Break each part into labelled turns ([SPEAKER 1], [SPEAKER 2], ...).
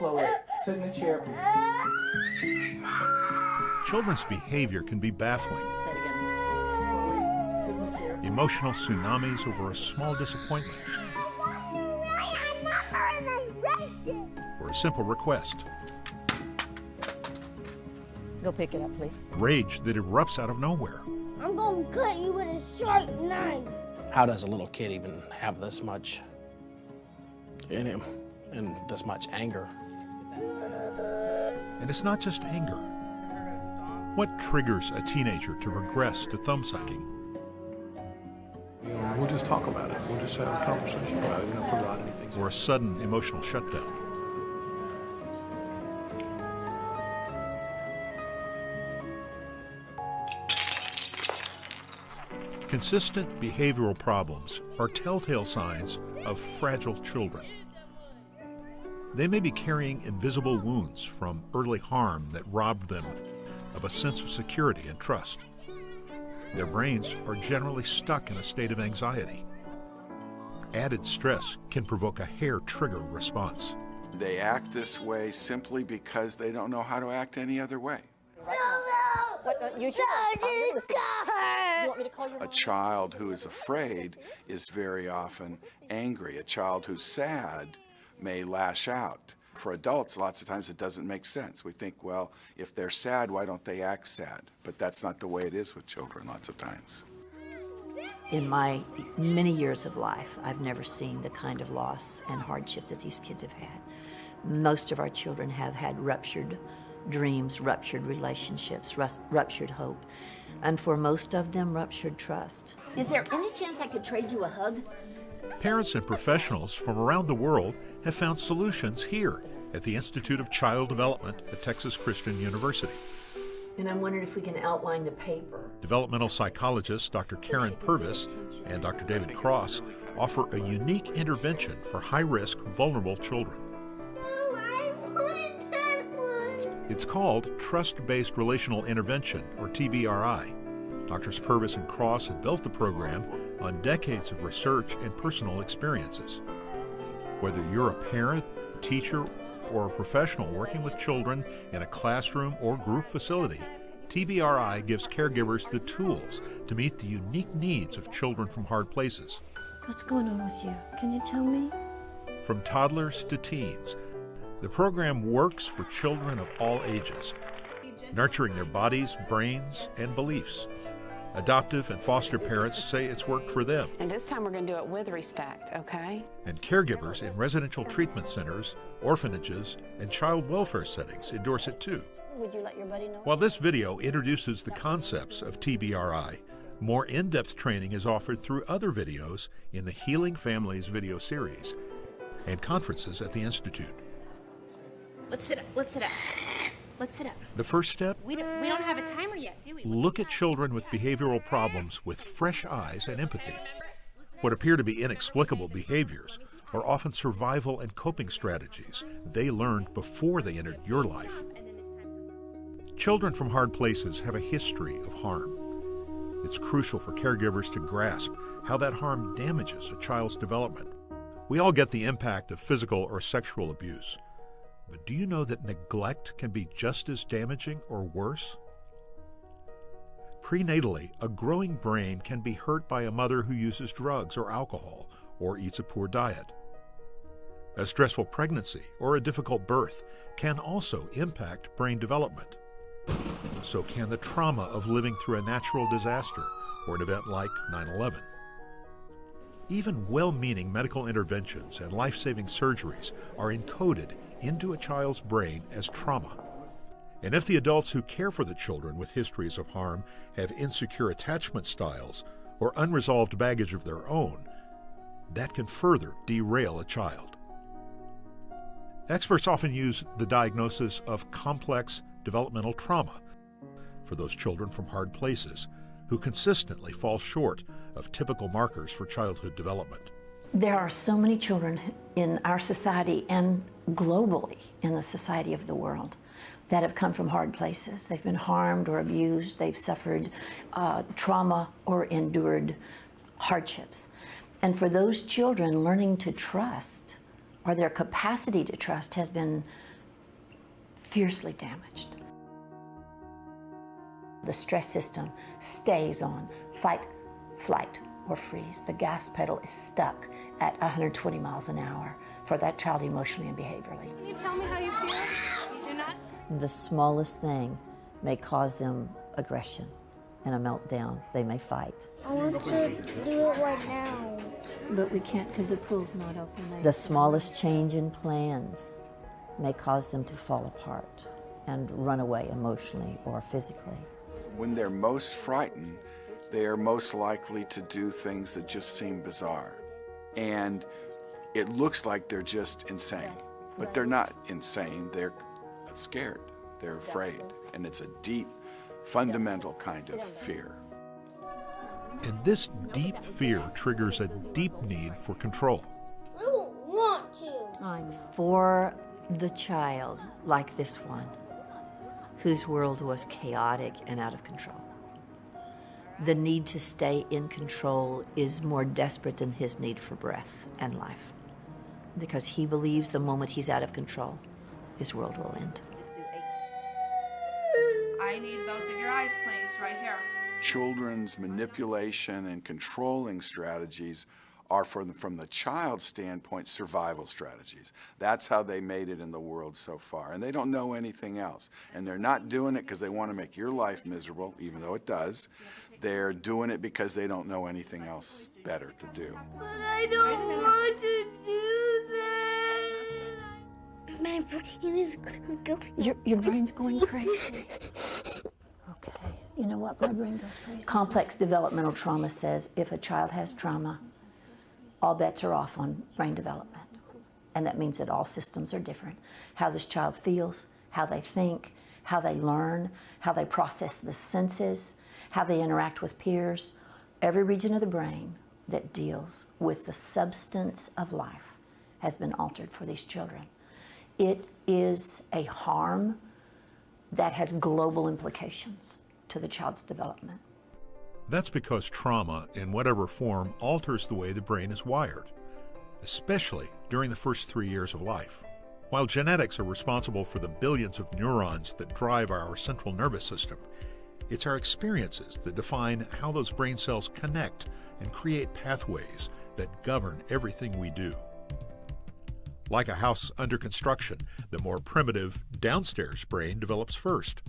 [SPEAKER 1] Chloe, sit in the chair.
[SPEAKER 2] Children's behavior can be baffling.
[SPEAKER 1] Say it again. Sit in the chair.
[SPEAKER 2] Emotional tsunamis over a small disappointment. Or a simple request.
[SPEAKER 3] Go pick it up, please.
[SPEAKER 2] Rage that erupts out of nowhere.
[SPEAKER 4] I'm gonna cut you with a sharp knife.
[SPEAKER 5] How does a little kid even have this much in him and this much anger?
[SPEAKER 2] And it's not just anger. What triggers a teenager to regress to thumb sucking?
[SPEAKER 6] We'll just talk about it. We'll just have a conversation about it, provide anything.
[SPEAKER 2] Or a sudden emotional shutdown. Consistent behavioral problems are telltale signs of fragile children. They may be carrying invisible wounds from early harm that robbed them of a sense of security and trust. Their brains are generally stuck in a state of anxiety. Added stress can provoke a hair trigger response.
[SPEAKER 7] They act this way simply because they don't know how to act any other way. A child who is afraid is very often angry. A child who's sad may lash out. For adults, lots of times it doesn't make sense. We think, well, if they're sad, why don't they act sad? But that's not the way it is with children lots of times.
[SPEAKER 3] In my many years of life, I've never seen the kind of loss and hardship that these kids have had. Most of our children have had ruptured dreams, ruptured relationships, ruptured hope, and for most of them, ruptured trust.
[SPEAKER 4] Is there any chance I could trade you a hug?
[SPEAKER 2] Parents and professionals from around the world have found solutions here at the Institute of Child Development at Texas Christian University.
[SPEAKER 3] And I'm wondering if we can outline the paper.
[SPEAKER 2] Developmental psychologists Dr. Karyn Purvis and Dr. David Cross offer a unique intervention for high-risk, vulnerable children. It's called Trust-Based Relational Intervention, or TBRI. Drs. Purvis and Cross have built the program on decades of research and personal experiences. Whether you're a parent, teacher, or a professional working with children in a classroom or group facility, TBRI gives caregivers the tools to meet the unique needs of children from hard places.
[SPEAKER 4] What's going on with you? Can you tell me?
[SPEAKER 2] From toddlers to teens, the program works for children of all ages, nurturing their bodies, brains, and beliefs. Adoptive and foster parents say it's worked for them.
[SPEAKER 8] And this time we're going to do it with respect, okay?
[SPEAKER 2] And caregivers in residential treatment centers, orphanages, and child welfare settings endorse it too.
[SPEAKER 4] Would you let your buddy know?
[SPEAKER 2] While this video introduces the concepts of TBRI, more in-depth training is offered through other videos in the Healing Families video series and conferences at the Institute.
[SPEAKER 9] Let's sit up, let's sit up. Let's sit up.
[SPEAKER 2] The first step?
[SPEAKER 9] We don't have a timer yet, do we?
[SPEAKER 2] Look at children with behavioral problems with fresh eyes and empathy. What appear to be inexplicable behaviors are often survival and coping strategies they learned before they entered your life. Children from hard places have a history of harm. It's crucial for caregivers to grasp how that harm damages a child's development. We all get the impact of physical or sexual abuse. But do you know that neglect can be just as damaging or worse? Prenatally, a growing brain can be hurt by a mother who uses drugs or alcohol or eats a poor diet. A stressful pregnancy or a difficult birth can also impact brain development. So can the trauma of living through a natural disaster or an event like 9/11. Even well-meaning medical interventions and life-saving surgeries are encoded into a child's brain as trauma. And if the adults who care for the children with histories of harm have insecure attachment styles or unresolved baggage of their own, that can further derail a child. Experts often use the diagnosis of complex developmental trauma for those children from hard places who consistently fall short of typical markers for childhood development.
[SPEAKER 3] There are so many children in our society and globally in the society of the world that have come from hard places. They've been harmed or abused, they've suffered trauma or endured hardships. And for those children, learning to trust or their capacity to trust has been fiercely damaged. The stress system stays on fight, flight, or freeze. The gas pedal is stuck at 120 miles an hour for that child emotionally and behaviorally.
[SPEAKER 9] Can you tell me how you feel? You do not.
[SPEAKER 3] The smallest thing may cause them aggression and a meltdown. They may fight.
[SPEAKER 4] I want to do it right now.
[SPEAKER 3] But we can't because the pool's not open. The smallest change in plans may cause them to fall apart and run away emotionally or physically.
[SPEAKER 7] When they're most frightened, they are most likely to do things that just seem bizarre. And it looks like they're just insane, but they're not insane. They're scared. They're afraid. And it's a deep, fundamental kind of fear.
[SPEAKER 2] And this deep fear triggers a deep need for control.
[SPEAKER 4] I don't want to.
[SPEAKER 3] For the child like this one, whose world was chaotic and out of control, the need to stay in control is more desperate than his need for breath and life, because he believes the moment he's out of control, his world will end.
[SPEAKER 9] I need both of your eyes, please, right here.
[SPEAKER 7] Children's manipulation and controlling strategies are, from the child's standpoint, survival strategies. That's how they made it in the world so far. And they don't know anything else. And they're not doing it because they want to make your life miserable, even though it does. They're doing it because they don't know anything else better to do.
[SPEAKER 4] But I don't want to do this. My brain is going.
[SPEAKER 3] Your brain's going crazy. Okay, you know what? My brain goes crazy. Complex developmental trauma says if a child has trauma, all bets are off on brain development. And that means that all systems are different. How this child feels, how they think, how they learn, how they process the senses, how they interact with peers. Every region of the brain that deals with the substance of life has been altered for these children. It is a harm that has global implications to the child's development.
[SPEAKER 2] That's because trauma, in whatever form, alters the way the brain is wired, especially during the first 3 years of life. While genetics are responsible for the billions of neurons that drive our central nervous system, it's our experiences that define how those brain cells connect and create pathways that govern everything we do. Like a house under construction, the more primitive downstairs brain develops first.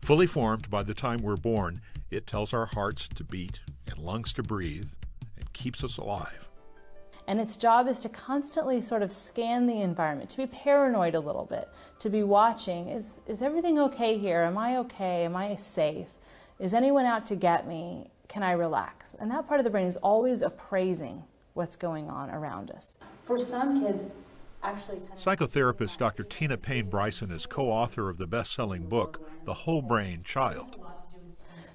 [SPEAKER 2] Fully formed by the time we're born, it tells our hearts to beat and lungs to breathe and keeps us alive.
[SPEAKER 10] And its job is to constantly sort of scan the environment, to be paranoid a little bit, to be watching, is everything okay here? Am I okay? Am I safe? Is anyone out to get me? Can I relax? And that part of the brain is always appraising what's going on around us. For some kids,
[SPEAKER 2] Psychotherapist Dr. Tina Payne Bryson is co-author of the best-selling book, The Whole Brain Child.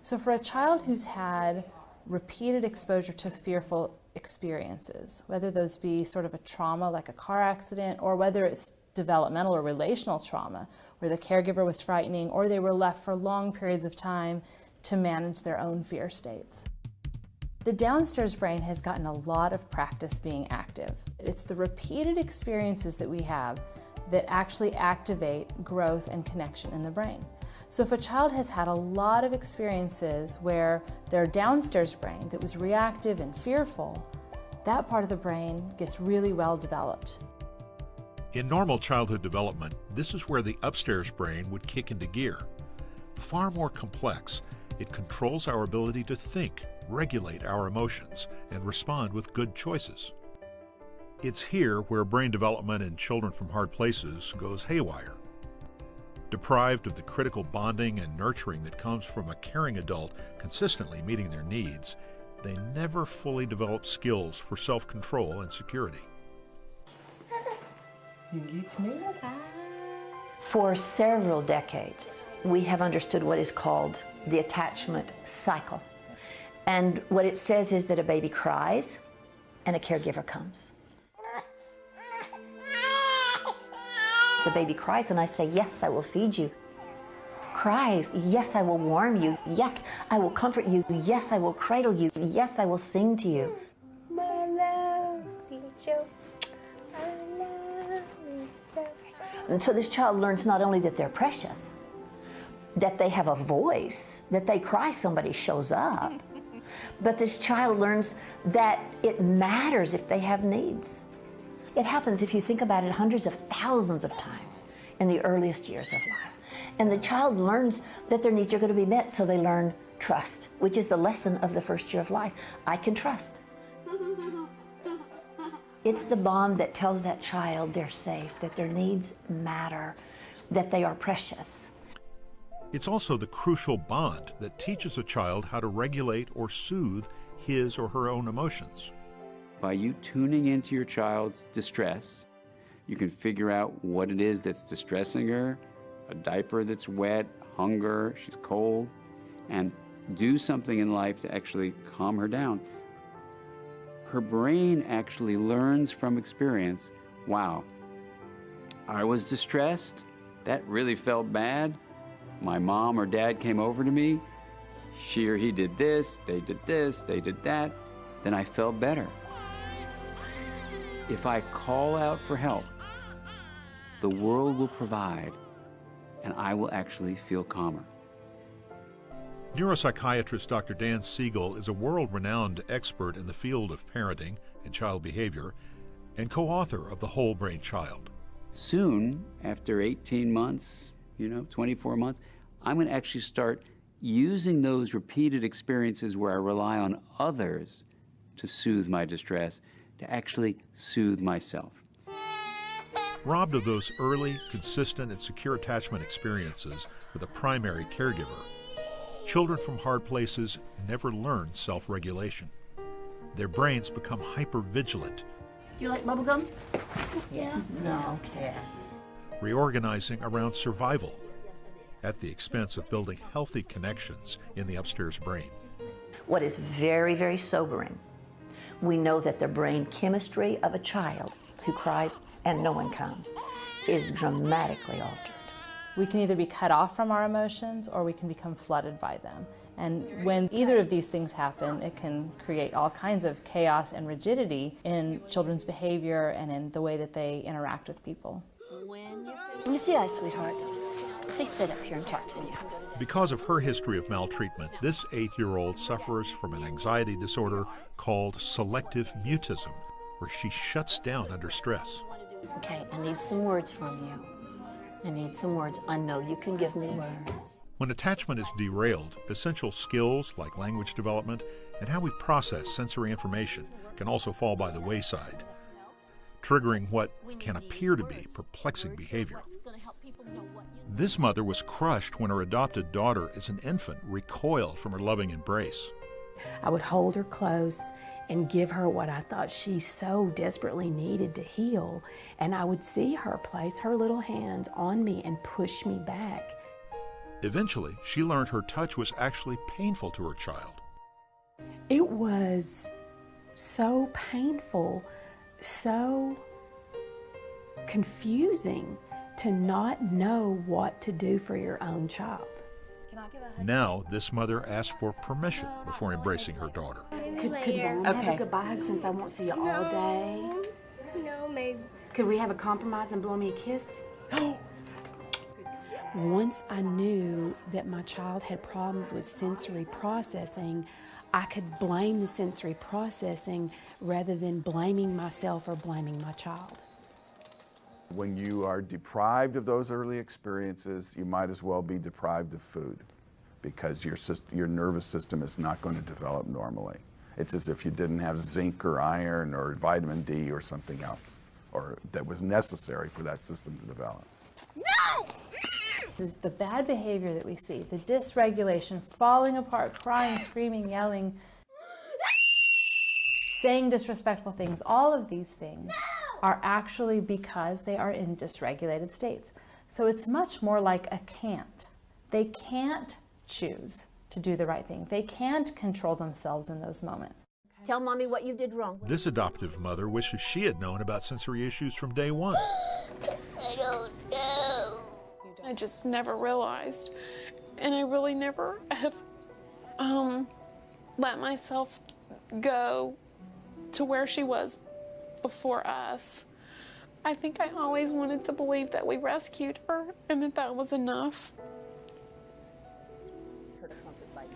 [SPEAKER 10] So for a child who's had repeated exposure to fearful experiences, whether those be sort of a trauma like a car accident, or whether it's developmental or relational trauma, where the caregiver was frightening, or they were left for long periods of time to manage their own fear states. The downstairs brain has gotten a lot of practice being active. It's the repeated experiences that we have that actually activate growth and connection in the brain. So if a child has had a lot of experiences where their downstairs brain that was reactive and fearful, that part of the brain gets really well developed.
[SPEAKER 2] In normal childhood development, this is where the upstairs brain would kick into gear. Far more complex, it controls our ability to think, regulate our emotions, and respond with good choices. It's here where brain development in children from hard places goes haywire. Deprived of the critical bonding and nurturing that comes from a caring adult consistently meeting their needs, they never fully develop skills for self-control and security.
[SPEAKER 3] For several decades, we have understood what is called the attachment cycle. And what it says is that a baby cries and a caregiver comes. The baby cries and I say, yes, I will feed you. Cries, yes, I will warm you. Yes, I will comfort you. Yes, I will cradle you. Yes, I will sing to you. And so this child learns not only that they're precious, that they have a voice, that they cry, somebody shows up, but this child learns that it matters if they have needs. It happens, if you think about it, hundreds of thousands of times in the earliest years of life. And the child learns that their needs are going to be met, so they learn trust, which is the lesson of the first year of life. I can trust. It's the bond that tells that child they're safe, that their needs matter, that they are precious.
[SPEAKER 2] It's also the crucial bond that teaches a child how to regulate or soothe his or her own emotions.
[SPEAKER 11] By you tuning into your child's distress, you can figure out what it is that's distressing her, a diaper that's wet, hunger, she's cold, and do something in life to actually calm her down. Her brain actually learns from experience, wow, I was distressed, that really felt bad. My mom or dad came over to me, she or he did this, they did that, then I felt better. If I call out for help, the world will provide, and I will actually feel calmer.
[SPEAKER 2] Neuropsychiatrist Dr. Dan Siegel is a world-renowned expert in the field of parenting and child behavior and co-author of The Whole Brain Child.
[SPEAKER 11] Soon, after 18 months, 24 months, I'm going to actually start using those repeated experiences where I rely on others to soothe my distress, to actually soothe myself.
[SPEAKER 2] Robbed of those early, consistent, and secure attachment experiences with a primary caregiver, children from hard places never learn self-regulation. Their brains become hyper-vigilant.
[SPEAKER 9] Do you like bubblegum?
[SPEAKER 3] Yeah. No, okay.
[SPEAKER 2] Reorganizing around survival at the expense of building healthy connections in the upstairs brain.
[SPEAKER 3] What is very, very sobering, we know that the brain chemistry of a child who cries and no one comes is dramatically altered.
[SPEAKER 10] We can either be cut off from our emotions or we can become flooded by them. And when either of these things happen, it can create all kinds of chaos and rigidity in children's behavior and in the way that they interact with people.
[SPEAKER 9] Let me see eyes, sweetheart. Please sit up here and talk to me.
[SPEAKER 2] Because of her history of maltreatment, this 8-year-old suffers from an anxiety disorder called selective mutism, where she shuts down under stress.
[SPEAKER 9] Okay, I need some words from you. I need some words. I know you can give me words.
[SPEAKER 2] When attachment is derailed, essential skills like language development and how we process sensory information can also fall by the wayside, triggering what can appear to be perplexing behavior. This mother was crushed when her adopted daughter, as an infant, recoiled from her loving embrace.
[SPEAKER 12] I would hold her close and give her what I thought she so desperately needed to heal, and I would see her place her little hands on me and push me back.
[SPEAKER 2] Eventually, she learned her touch was actually painful to her child.
[SPEAKER 12] It was so painful, so confusing to not know what to do for your own child.
[SPEAKER 2] Now, this mother asked for permission before embracing her daughter.
[SPEAKER 12] Could Mom have a goodbye hug since I won't see you all day?
[SPEAKER 4] No, maybe.
[SPEAKER 12] Could we have a compromise and blow me a kiss? Once I knew that my child had problems with sensory processing, I could blame the sensory processing rather than blaming myself or blaming my child.
[SPEAKER 7] When you are deprived of those early experiences, you might as well be deprived of food because your nervous system is not going to develop normally. It's as if you didn't have zinc or iron or vitamin D or something else or that was necessary for that system to develop.
[SPEAKER 10] No! The bad behavior that we see, the dysregulation, falling apart, crying, screaming, yelling, saying disrespectful things, all of these things are actually because they are in dysregulated states. So it's much more like a can't. They can't choose to do the right thing. They can't control themselves in those moments.
[SPEAKER 9] Tell Mommy what you did wrong.
[SPEAKER 2] This adoptive mother wishes she had known about sensory issues from day one.
[SPEAKER 4] I don't know.
[SPEAKER 13] I just never realized, and I really never have let myself go to where she was before us. I think I always wanted to believe that we rescued her and that that was enough.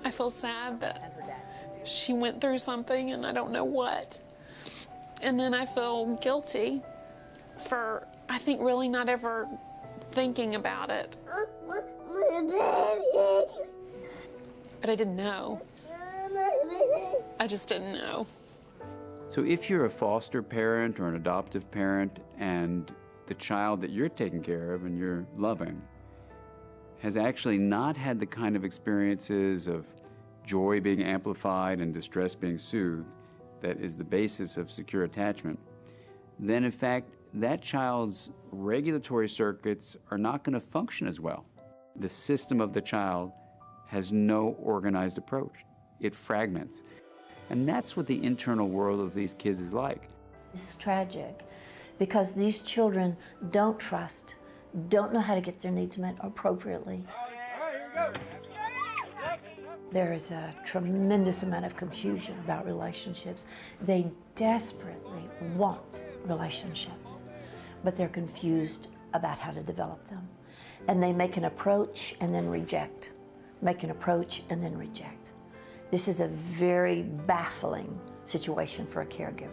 [SPEAKER 13] I feel sad that she went through something and I don't know what. And then I feel guilty for, I think, really not ever thinking about it. But I didn't know. I just didn't know.
[SPEAKER 11] So if you're a foster parent or an adoptive parent and the child that you're taking care of and you're loving has actually not had the kind of experiences of joy being amplified and distress being soothed that is the basis of secure attachment, then in fact that child's regulatory circuits are not going to function as well. The system of the child has no organized approach. It fragments. And that's what the internal world of these kids is like.
[SPEAKER 3] This is tragic because these children don't trust, don't know how to get their needs met appropriately. There is a tremendous amount of confusion about relationships. They desperately want relationships, but they're confused about how to develop them. And they make an approach and then reject, make an approach and then reject. This is a very baffling situation for a caregiver.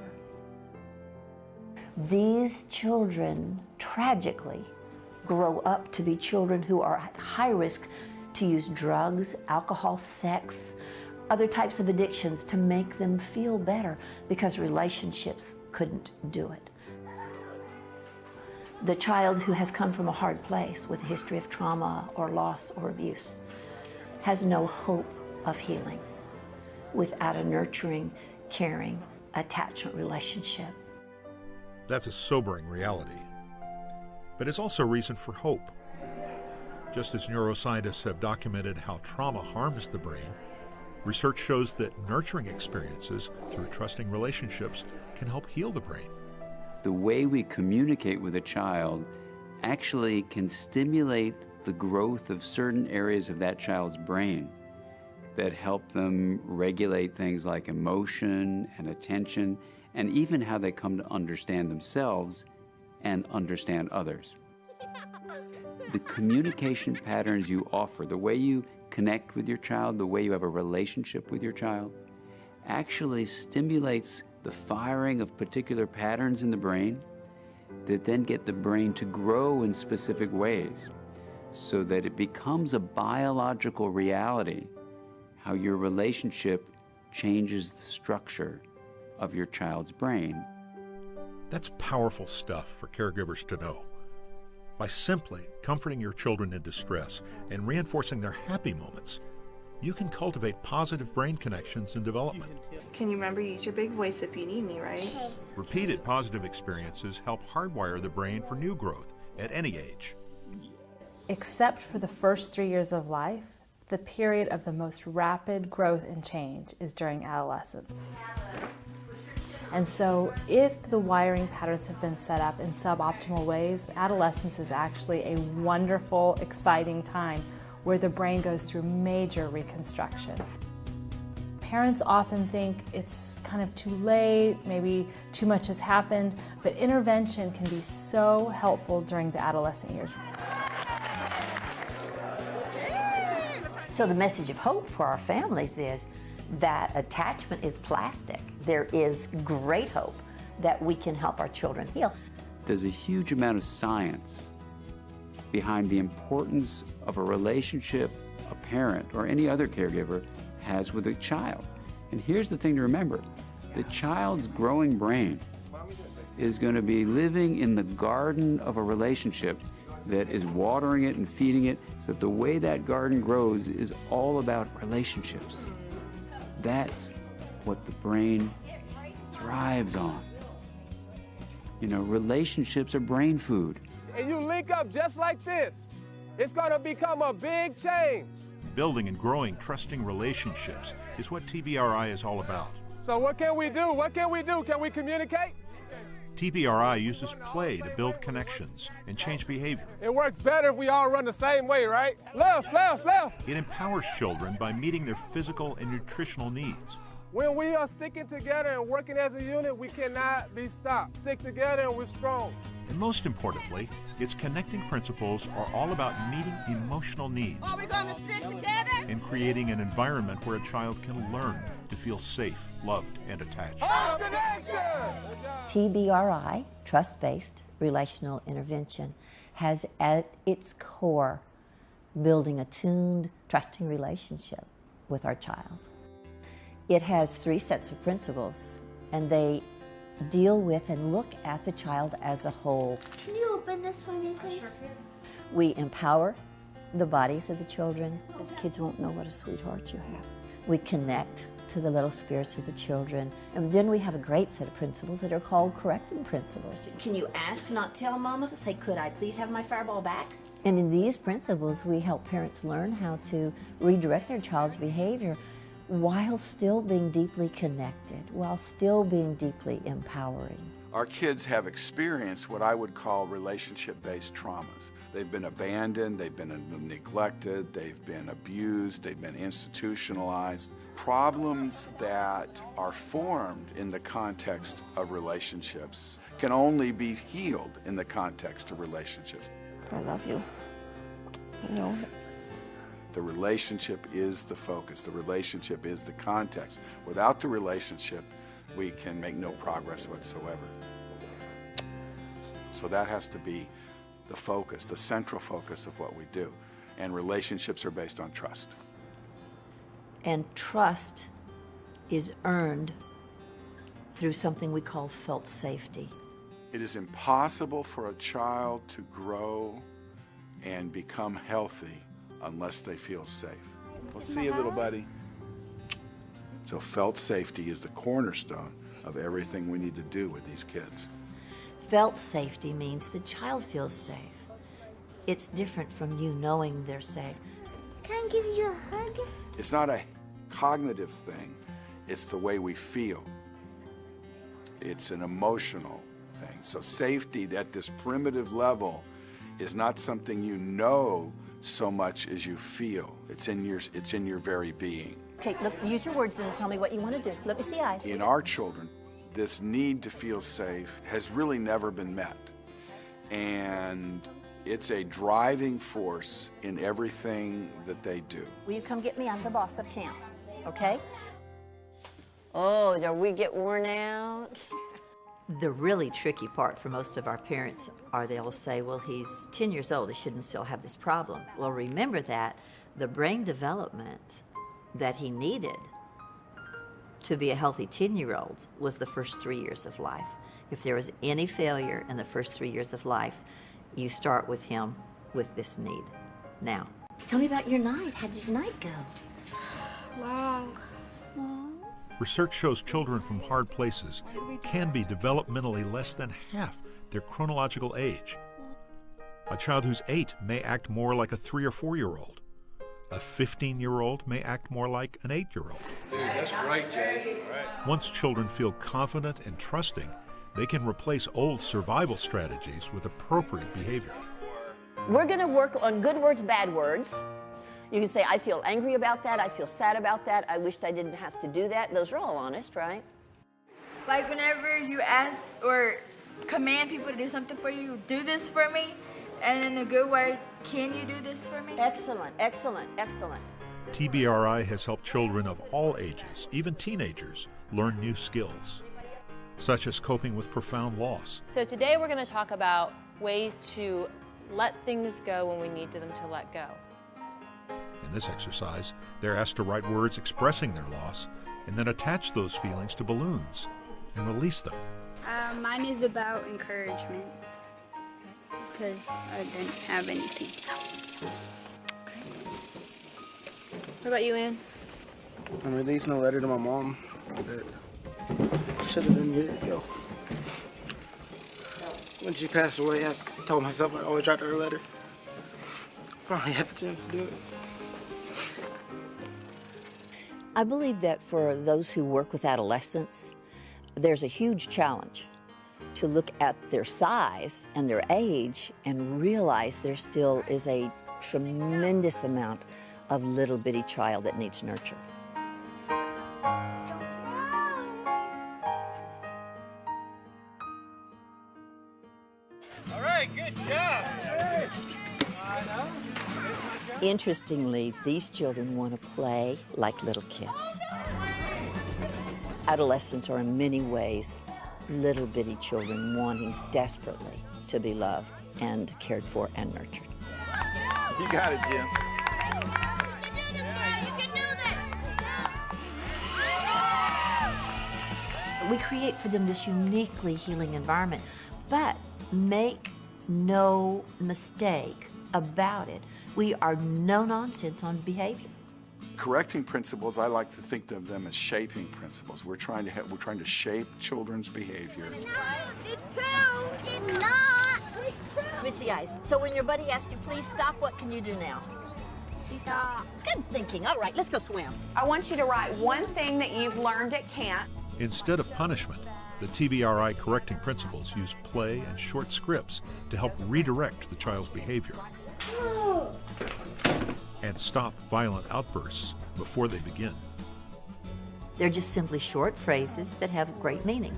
[SPEAKER 3] These children tragically grow up to be children who are at high risk to use drugs, alcohol, sex, other types of addictions to make them feel better because relationships couldn't do it. The child who has come from a hard place with a history of trauma or loss or abuse has no hope of healing without a nurturing, caring, attachment relationship.
[SPEAKER 2] That's a sobering reality. But it's also reason for hope. Just as neuroscientists have documented how trauma harms the brain, research shows that nurturing experiences through trusting relationships can help heal the brain.
[SPEAKER 11] The way we communicate with a child actually can stimulate the growth of certain areas of that child's brain that help them regulate things like emotion and attention, and even how they come to understand themselves and understand others. The communication patterns you offer, the way you connect with your child, the way you have a relationship with your child, actually stimulates the firing of particular patterns in the brain that then get the brain to grow in specific ways so that it becomes a biological reality how your relationship changes the structure of your child's brain.
[SPEAKER 2] That's powerful stuff for caregivers to know. By simply comforting your children in distress and reinforcing their happy moments, you can cultivate positive brain connections and development.
[SPEAKER 14] Can you remember to use your big voice if you need me, right?
[SPEAKER 2] Repeated positive experiences help hardwire the brain for new growth at any age.
[SPEAKER 10] Except for the first 3 years of life, the period of the most rapid growth and change is during adolescence. And so if the wiring patterns have been set up in suboptimal ways, adolescence is actually a wonderful, exciting time where the brain goes through major reconstruction. Parents often think it's kind of too late, maybe too much has happened, but intervention can be so helpful during the adolescent years.
[SPEAKER 3] So the message of hope for our families is that attachment is plastic. There is great hope that we can help our children heal.
[SPEAKER 11] There's a huge amount of science behind the importance of a relationship a parent or any other caregiver has with a child. And here's the thing to remember. The child's growing brain is going to be living in the garden of a relationship that is watering it and feeding it, so that the way that garden grows is all about relationships. That's what the brain thrives on. You know, relationships are brain food.
[SPEAKER 15] And you link up just like this, it's gonna become a big change.
[SPEAKER 2] Building and growing trusting relationships is what TBRI is all about.
[SPEAKER 15] So what can we do? What can we do? Can we communicate?
[SPEAKER 2] TBRI uses play to build connections and change behavior.
[SPEAKER 15] It works better if we all run the same way, right? Left, left, left.
[SPEAKER 2] It empowers children by meeting their physical and nutritional needs.
[SPEAKER 15] When we are sticking together and working as a unit, we cannot be stopped. Stick together and we're strong.
[SPEAKER 2] And most importantly, its connecting principles are all about meeting emotional needs.
[SPEAKER 16] Are we going to stick together?
[SPEAKER 2] And creating an environment where a child can learn to feel safe, loved, and attached.
[SPEAKER 3] TBRI, trust-based relational intervention, has at its core building a tuned, trusting relationship with our child. It has 3 sets of principles, and they deal with and look at the child as a whole.
[SPEAKER 4] Can you open this for me, please?
[SPEAKER 3] We empower the bodies of the children. The kids won't know what a sweetheart you have. We connect to the little spirits of the children. And then we have a great set of principles that are called correcting principles.
[SPEAKER 9] Can you ask, not tell, Mama? Say, could I please have my fireball back?
[SPEAKER 3] And in these principles, we help parents learn how to redirect their child's behavior while still being deeply connected, while still being deeply empowering.
[SPEAKER 7] Our kids have experienced what I would call relationship-based traumas. They've been abandoned, they've been neglected, they've been abused, they've been institutionalized. Problems that are formed in the context of relationships can only be healed in the context of relationships.
[SPEAKER 3] I love you. I know it.
[SPEAKER 7] The relationship is the focus. The relationship is the context. Without the relationship, we can make no progress whatsoever. So that has to be the focus, the central focus of what we do. And relationships are based on trust.
[SPEAKER 3] And trust is earned through something we call felt safety.
[SPEAKER 7] It is impossible for a child to grow and become healthy unless they feel safe. We'll see you, little buddy. So felt safety is the cornerstone of everything we need to do with these kids.
[SPEAKER 3] Felt safety means the child feels safe. It's different from you knowing they're safe.
[SPEAKER 4] Can I give you a hug?
[SPEAKER 7] It's not a cognitive thing, it's the way we feel. It's an emotional thing. So safety at this primitive level is not something you know so much as you feel. It's in your very being.
[SPEAKER 9] Okay, look, use your words then and tell me what you want to do. Let me see eyes.
[SPEAKER 7] In our children, this need to feel safe has really never been met. And it's a driving force in everything that they do.
[SPEAKER 9] Will you come get me? I'm the boss of camp, okay? Oh, do we get worn out?
[SPEAKER 3] The really tricky part for most of our parents are they'll say, well, he's 10 years old, he shouldn't still have this problem. Well, remember that the brain development that he needed to be a healthy 10-year-old was the first 3 years of life. If there was any failure in the first 3 years of life, you start with him with this need. Now,
[SPEAKER 9] Tell me about your night. How did your night go?
[SPEAKER 4] Long.
[SPEAKER 2] Research shows children from hard places can be developmentally less than half their chronological age. A child who's 8 may act more like a 3 or 4-year-old. A 15-year-old may act more like an 8-year-old.
[SPEAKER 6] Dude, that's great, Jay. Right.
[SPEAKER 2] Once children feel confident and trusting, they can replace old survival strategies with appropriate behavior.
[SPEAKER 9] We're going to work on good words, bad words. You can say, I feel angry about that, I feel sad about that, I wished I didn't have to do that. Those are all honest, right?
[SPEAKER 17] Like whenever you ask or command people to do something for you, do this for me, and in a good word, can you do this for me?
[SPEAKER 9] Excellent, excellent, excellent.
[SPEAKER 2] TBRI has helped children of all ages, even teenagers, learn new skills, such as coping with profound loss.
[SPEAKER 18] So today we're going to talk about ways to let things go when we need them to let go.
[SPEAKER 2] In this exercise, they're asked to write words expressing their loss and then attach those feelings to balloons and release them.
[SPEAKER 19] Mine is about encouragement because I didn't have anything. So.
[SPEAKER 18] What about you, Ann?
[SPEAKER 20] I'm releasing a letter to my mom that should have been years ago. When she passed away, I told myself I'd always write her a letter. Finally had the chance to do it.
[SPEAKER 3] I believe that for those who work with adolescents, there's a huge challenge to look at their size and their age and realize there still is a tremendous amount of little bitty child that needs nurture. Interestingly, these children want to play like little kids. Adolescents are in many ways little bitty children wanting desperately to be loved and cared for and nurtured.
[SPEAKER 7] You got it, Jim.
[SPEAKER 3] We create for them this uniquely healing environment, but make no mistake about it. We are no nonsense on behavior.
[SPEAKER 7] Correcting principles, I like to think of them as shaping principles. We're trying to shape children's behavior.
[SPEAKER 9] Let me see eyes. So when your buddy asks you, please stop, what can you do now? Stop. Good thinking. All right, let's go swim.
[SPEAKER 8] I want you to write one thing that you've learned at camp.
[SPEAKER 2] Instead of punishment, the TBRI correcting principles use play and short scripts to help redirect the child's behavior and stop violent outbursts before they begin.
[SPEAKER 3] They're just simply short phrases that have great meaning.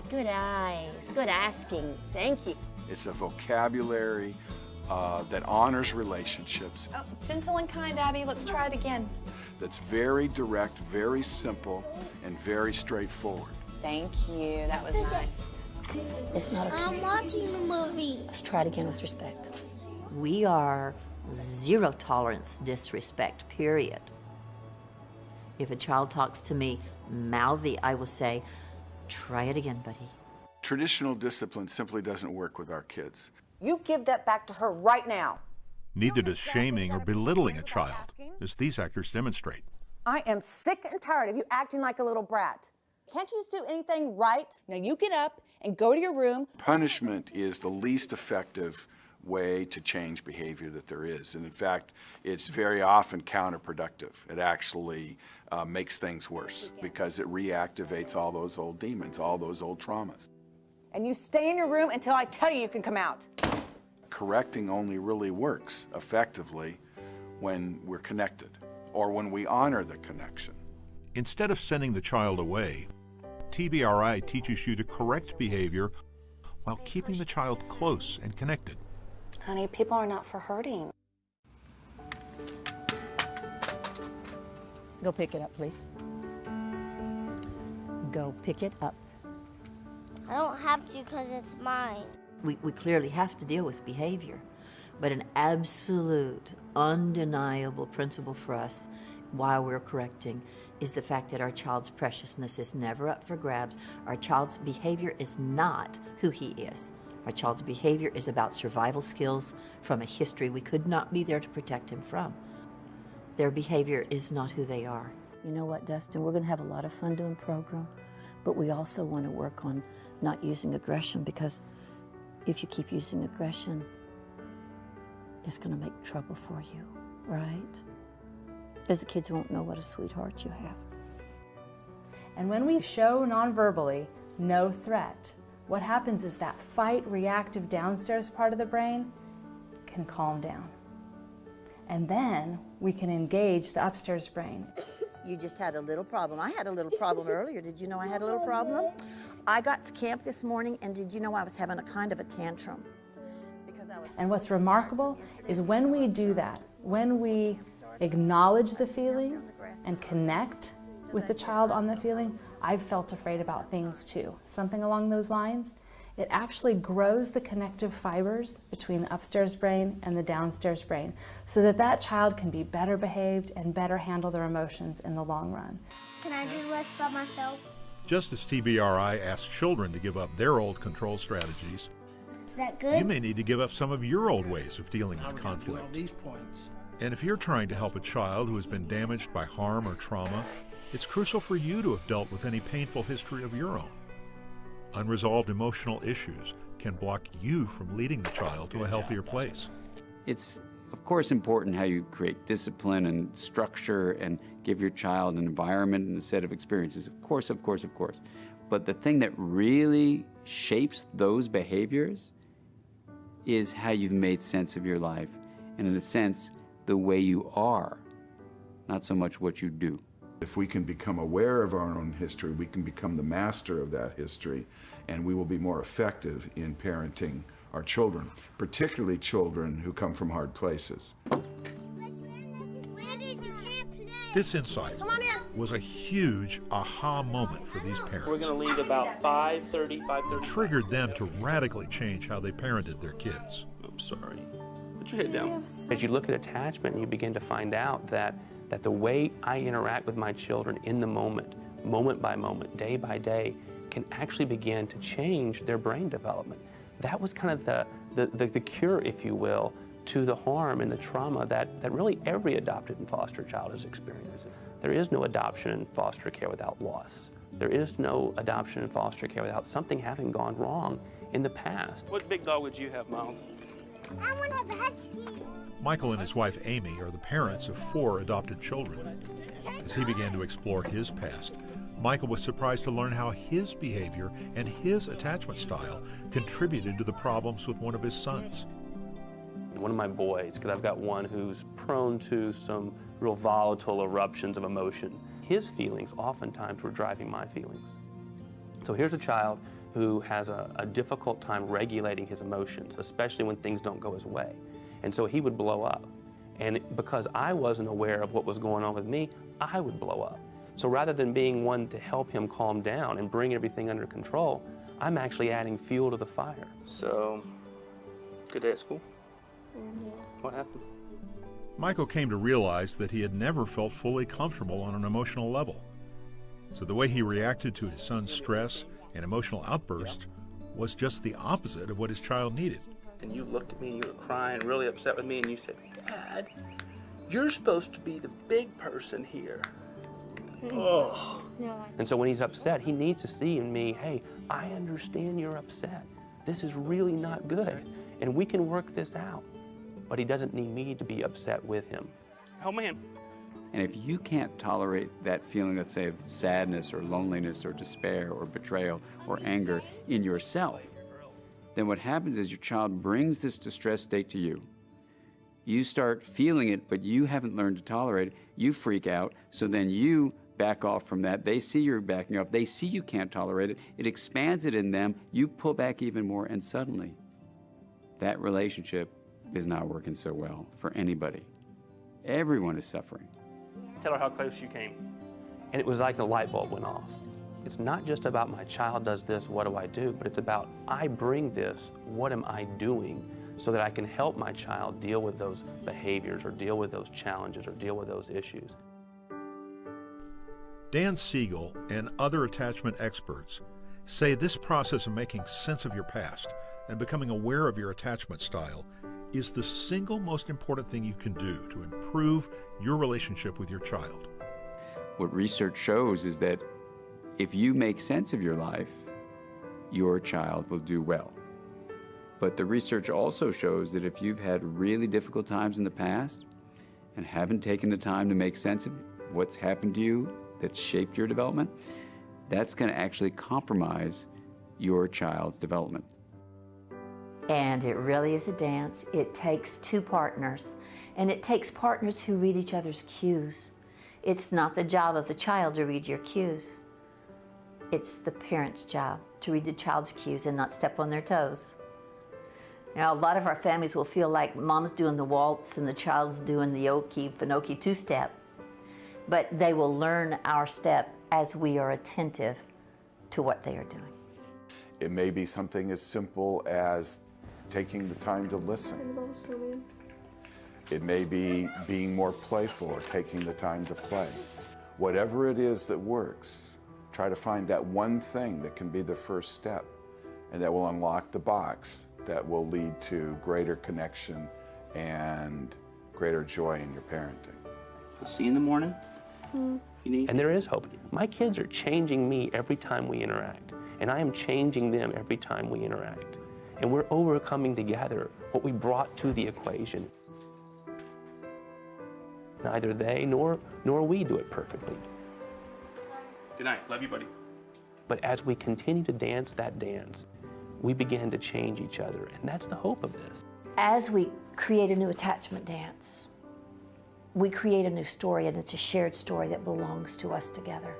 [SPEAKER 9] Good eyes. Good asking. Thank you.
[SPEAKER 7] It's a vocabulary that honors relationships.
[SPEAKER 8] Oh, gentle and kind, Abby. Let's try it again.
[SPEAKER 7] That's very direct, very simple, and very straightforward.
[SPEAKER 8] Thank you. That was nice.
[SPEAKER 3] It's not okay.
[SPEAKER 4] I'm watching the movie.
[SPEAKER 3] Let's try it again with respect. We are zero tolerance disrespect, period. If a child talks to me mouthy, I will say, try it again, buddy.
[SPEAKER 7] Traditional discipline simply doesn't work with our kids.
[SPEAKER 16] You give that back to her right now.
[SPEAKER 2] Neither does shaming or belittling a child, as these actors demonstrate.
[SPEAKER 16] I am sick and tired of you acting like a little brat. Can't you just do anything right? Now you get up and go to your room.
[SPEAKER 7] Punishment is the least effective way to change behavior that there is. And in fact, it's very often counterproductive. It actually makes things worse because it reactivates all those old demons, all those old traumas.
[SPEAKER 16] And you stay in your room until I tell you can come out.
[SPEAKER 7] Correcting only really works effectively when we're connected or when we honor the connection.
[SPEAKER 2] Instead of sending the child away, TBRI teaches you to correct behavior while keeping the child close and connected.
[SPEAKER 16] Honey, people are not for hurting.
[SPEAKER 3] Go pick it up, please. Go pick it up.
[SPEAKER 4] I don't have to because it's mine.
[SPEAKER 3] We clearly have to deal with behavior, but an absolute, undeniable principle for us while we're correcting is the fact that our child's preciousness is never up for grabs. Our child's behavior is not who he is. Our child's behavior is about survival skills from a history we could not be there to protect him from. Their behavior is not who they are. You know what, Dustin? We're going to have a lot of fun doing program, but we also want to work on not using aggression, because if you keep using aggression, it's going to make trouble for you, right? Because the kids won't know what a sweetheart you have.
[SPEAKER 10] And when we show non-verbally no threat, what happens is that fight reactive downstairs part of the brain can calm down. And then we can engage the upstairs brain.
[SPEAKER 9] You just had a little problem. I had a little problem earlier. Did you know I had a little problem? I got to camp this morning, and did you know I was having a kind of a tantrum?
[SPEAKER 10] And what's remarkable is when we do that, when we acknowledge the feeling and connect with the child on the feeling, I've felt afraid about things too. Something along those lines. It actually grows the connective fibers between the upstairs brain and the downstairs brain so that that child can be better behaved and better handle their emotions in the long run.
[SPEAKER 4] Can I do less by myself?
[SPEAKER 2] Just as TBRI asks children to give up their old control strategies,
[SPEAKER 4] Is that good?
[SPEAKER 2] you may need to give up some of your old ways of dealing with conflict. And if you're trying to help a child who has been damaged by harm or trauma, it's crucial for you to have dealt with any painful history of your own. Unresolved emotional issues can block you from leading the child to a healthier place.
[SPEAKER 11] It's, of course, important how you create discipline and structure and give your child an environment and a set of experiences. Of course, of course, of course. But the thing that really shapes those behaviors is how you've made sense of your life, and in a sense, the way you are, not so much what you do.
[SPEAKER 7] If we can become aware of our own history, we can become the master of that history, and we will be more effective in parenting our children, particularly children who come from hard places.
[SPEAKER 2] This insight was a huge aha moment for these parents.
[SPEAKER 21] We're going to leave about 5:30, 5:30.
[SPEAKER 2] Triggered them to radically change how they parented their kids.
[SPEAKER 21] I'm sorry. Put your head down.
[SPEAKER 22] As you look at attachment, you begin to find out that the way I interact with my children in the moment by moment, day by day, can actually begin to change their brain development. That was kind of the cure, if you will, to the harm and the trauma that really every adopted and foster child is experiencing. There is no adoption and foster care without loss. There is no adoption and foster care without something having gone wrong in the past.
[SPEAKER 21] What big dog would you have, Miles?
[SPEAKER 4] I want to have a husky.
[SPEAKER 2] Michael and his wife Amy are the parents of 4 adopted children. As he began to explore his past, Michael was surprised to learn how his behavior and his attachment style contributed to the problems with one of his sons.
[SPEAKER 22] One of my boys, because I've got one who's prone to some real volatile eruptions of emotion, his feelings oftentimes were driving my feelings. So here's a child who has a difficult time regulating his emotions, especially when things don't go his way. And so he would blow up. And because I wasn't aware of what was going on with me, I would blow up. So rather than being one to help him calm down and bring everything under control, I'm actually adding fuel to the fire.
[SPEAKER 21] So, good day at school? What happened?
[SPEAKER 2] Michael came to realize that he had never felt fully comfortable on an emotional level. So the way he reacted to his son's stress and emotional outburst was just the opposite of what his child needed.
[SPEAKER 21] And you looked at me and you were crying, really upset with me, and you said, Dad, you're supposed to be the big person here. Oh.
[SPEAKER 22] And so when he's upset, he needs to see in me, hey, I understand you're upset. This is really not good, and we can work this out. But he doesn't need me to be upset with him.
[SPEAKER 21] Oh, man.
[SPEAKER 11] And if you can't tolerate that feeling, let's say, of sadness or loneliness or despair or betrayal or anger in yourself, then what happens is your child brings this distress state to you. You start feeling it, but you haven't learned to tolerate it. You freak out, so then you back off from that. They see you're backing up. They see you can't tolerate it. It expands it in them. You pull back even more, and suddenly that relationship is not working so well for anybody. Everyone is suffering.
[SPEAKER 21] Tell her how close you came.
[SPEAKER 22] And it was like the light bulb went off. It's not just about my child does this, what do I do? But it's about I bring this, what am I doing? So that I can help my child deal with those behaviors or deal with those challenges or deal with those issues.
[SPEAKER 2] Dan Siegel and other attachment experts say this process of making sense of your past and becoming aware of your attachment style is the single most important thing you can do to improve your relationship with your child.
[SPEAKER 11] What research shows is that if you make sense of your life, your child will do well. But the research also shows that if you've had really difficult times in the past and haven't taken the time to make sense of what's happened to you that's shaped your development, that's going to actually compromise your child's development.
[SPEAKER 3] And it really is a dance. It takes 2 partners, and it takes partners who read each other's cues. It's not the job of the child to read your cues. It's the parent's job to read the child's cues and not step on their toes. Now, a lot of our families will feel like mom's doing the waltz and the child's doing the Okie-Finokie 2-step, but they will learn our step as we are attentive to what they are doing.
[SPEAKER 7] It may be something as simple as taking the time to listen. It may be being more playful or taking the time to play. Whatever it is that works, try to find that one thing that can be the first step and that will unlock the box that will lead to greater connection and greater joy in your parenting.
[SPEAKER 21] See you in the morning.
[SPEAKER 22] And there is hope. My kids are changing me every time we interact, and I am changing them every time we interact. And we're overcoming together what we brought to the equation. Neither they nor we do it perfectly.
[SPEAKER 21] Good night. Love you, buddy.
[SPEAKER 22] But as we continue to dance that dance, we begin to change each other, and that's the hope of this.
[SPEAKER 3] As we create a new attachment dance, we create a new story, and it's a shared story that belongs to us together.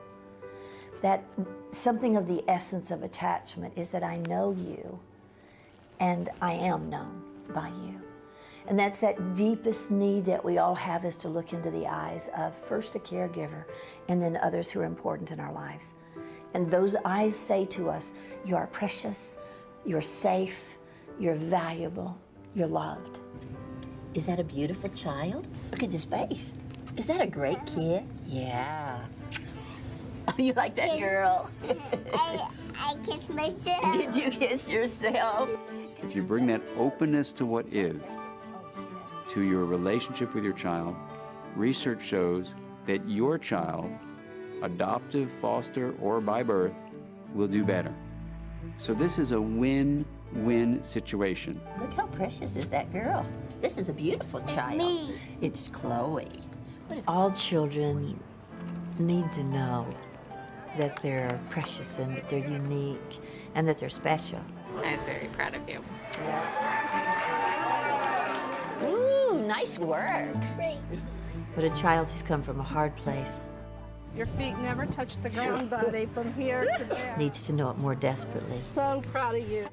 [SPEAKER 3] That something of the essence of attachment is that I know you and I am known by you. And that's that deepest need that we all have, is to look into the eyes of first a caregiver and then others who are important in our lives. And those eyes say to us, you are precious, you're safe, you're valuable, you're loved.
[SPEAKER 1] Is that a beautiful child? Look at his face. Is that a great kid? Yeah. Oh, you like that girl?
[SPEAKER 4] I kissed myself.
[SPEAKER 1] Did you kiss yourself?
[SPEAKER 11] If you bring that openness to what is, to your relationship with your child, research shows that your child, adoptive, foster, or by birth, will do better. So this is a win-win situation.
[SPEAKER 1] Look how precious is that girl. This is a beautiful child.
[SPEAKER 4] Me.
[SPEAKER 1] It's Chloe.
[SPEAKER 3] All children need to know that they're precious and that they're unique and that they're special.
[SPEAKER 5] I was very proud of you.
[SPEAKER 1] Ooh, nice work.
[SPEAKER 3] But a child who's come from a hard place
[SPEAKER 23] Your feet never touch the ground, buddy, from here to there.
[SPEAKER 3] needs to know it more desperately.
[SPEAKER 23] So proud of you.